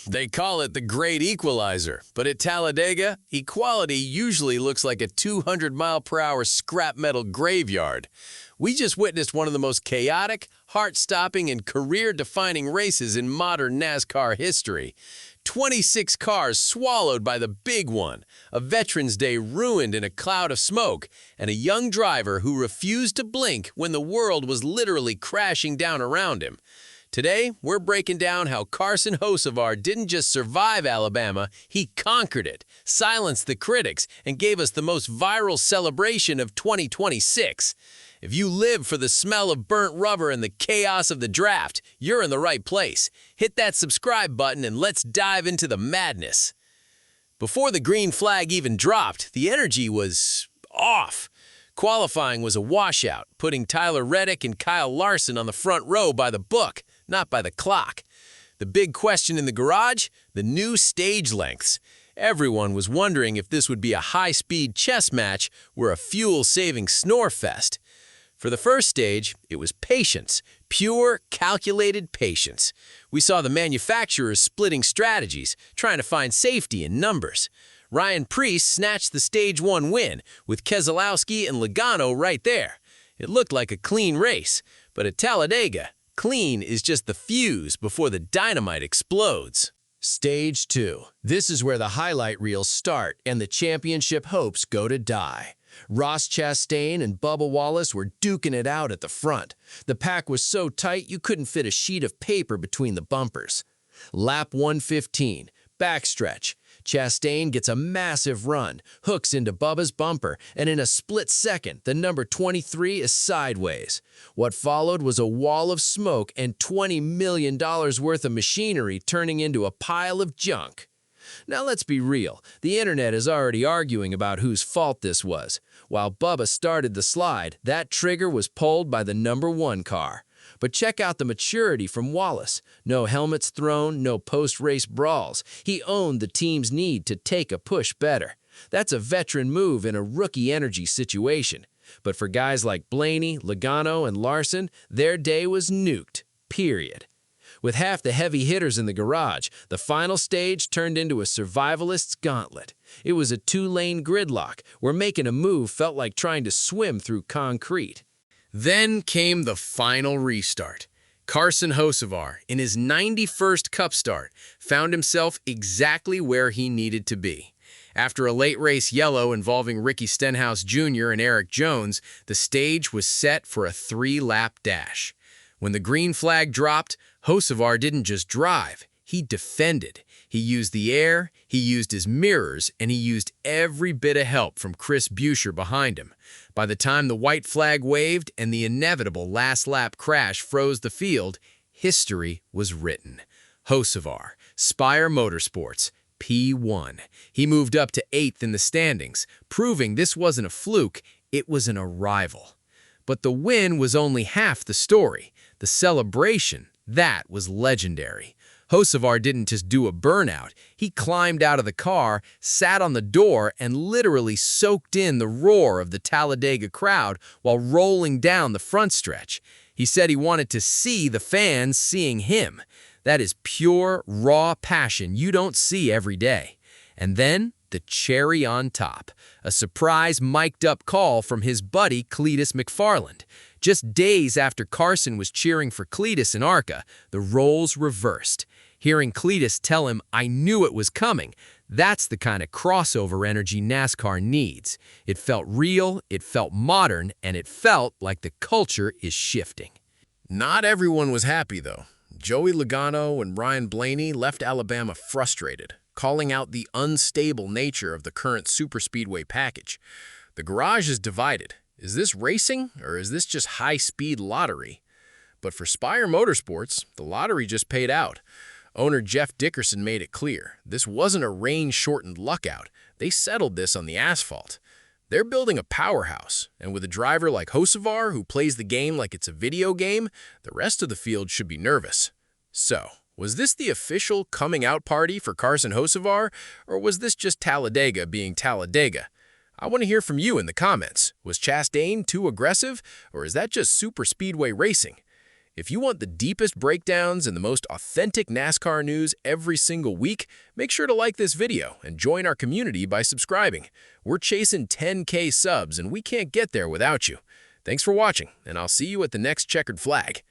They call it the Great Equalizer, but at Talladega, equality usually looks like a 200-mile-per-hour scrap metal graveyard. We just witnessed one of the most chaotic, heart-stopping, and career-defining races in modern NASCAR history. 26 cars swallowed by the big one, a Veterans Day ruined in a cloud of smoke, and a young driver who refused to blink when the world was literally crashing down around him. Today, we're breaking down how Carson Hocevar didn't just survive Alabama, he conquered it, silenced the critics, and gave us the most viral celebration of 2026. If you live for the smell of burnt rubber and the chaos of the draft, you're in the right place. Hit that subscribe button and let's dive into the madness. Before the green flag even dropped, the energy was off. Qualifying was a washout, putting Tyler Reddick and Kyle Larson on the front row by the book, not by the clock. The big question in the garage? The new stage lengths. Everyone was wondering if this would be a high-speed chess match or a fuel-saving snore fest. For the first stage, it was patience, pure, calculated patience. We saw the manufacturers splitting strategies, trying to find safety in numbers. Ryan Preece snatched the Stage 1 win, with Keselowski and Logano right there. It looked like a clean race, but at Talladega, clean is just the fuse before the dynamite explodes. Stage 2. This is where the highlight reels start and the championship hopes go to die. Ross Chastain and Bubba Wallace were duking it out at the front. The pack was so tight you couldn't fit a sheet of paper between the bumpers. Lap 115, backstretch. Chastain gets a massive run, hooks into Bubba's bumper, and in a split second, the number 23 is sideways. What followed was a wall of smoke and $20 million worth of machinery turning into a pile of junk. Now let's be real, the internet is already arguing about whose fault this was. While Bubba started the slide, that trigger was pulled by the number 1 car. But check out the maturity from Wallace. No helmets thrown, no post-race brawls. He owned the team's need to take a push better. That's a veteran move in a rookie energy situation. But for guys like Blaney, Logano, and Larson, their day was nuked, period. With half the heavy hitters in the garage, the final stage turned into a survivalist's gauntlet. It was a 2-lane gridlock, where making a move felt like trying to swim through concrete. Then came the final restart. Carson Hocevar, in his 91st Cup start, found himself exactly where he needed to be. After a late race yellow involving Ricky Stenhouse Jr. and Eric Jones, the stage was set for a 3-lap dash. When the green flag dropped, Hocevar didn't just drive, he defended. He used the air, he used his mirrors, and he used every bit of help from Chris Buescher behind him. By the time the white flag waved and the inevitable last-lap crash froze the field, history was written. Hocevar, Spire Motorsports, P1. He moved up to 8th in the standings, proving this wasn't a fluke, it was an arrival. But the win was only half the story. The celebration, that was legendary. Hocevar didn't just do a burnout. He climbed out of the car, sat on the door, and literally soaked in the roar of the Talladega crowd while rolling down the front stretch. He said he wanted to see the fans seeing him. That is pure, raw passion you don't see every day. And then, the cherry on top, a surprise mic'd-up call from his buddy Cletus McFarland. Just days after Carson was cheering for Cletus in ARCA, the roles reversed. Hearing Cletus tell him, "I knew it was coming," that's the kind of crossover energy NASCAR needs. It felt real, it felt modern, and it felt like the culture is shifting. Not everyone was happy, though. Joey Logano and Ryan Blaney left Alabama frustrated, calling out the unstable nature of the current superspeedway package. The garage is divided. Is this racing, or is this just high-speed lottery? But for Spire Motorsports, the lottery just paid out. Owner Jeff Dickerson made it clear, this wasn't a rain-shortened luckout. They settled this on the asphalt. They're building a powerhouse, and with a driver like Hocevar who plays the game like it's a video game, the rest of the field should be nervous. So, was this the official coming-out party for Carson Hocevar, or was this just Talladega being Talladega? I want to hear from you in the comments. Was Chastain too aggressive, or is that just super speedway racing? If you want the deepest breakdowns and the most authentic NASCAR news every single week, make sure to like this video and join our community by subscribing. We're chasing 10K subs and we can't get there without you. Thanks for watching, and I'll see you at the next checkered flag.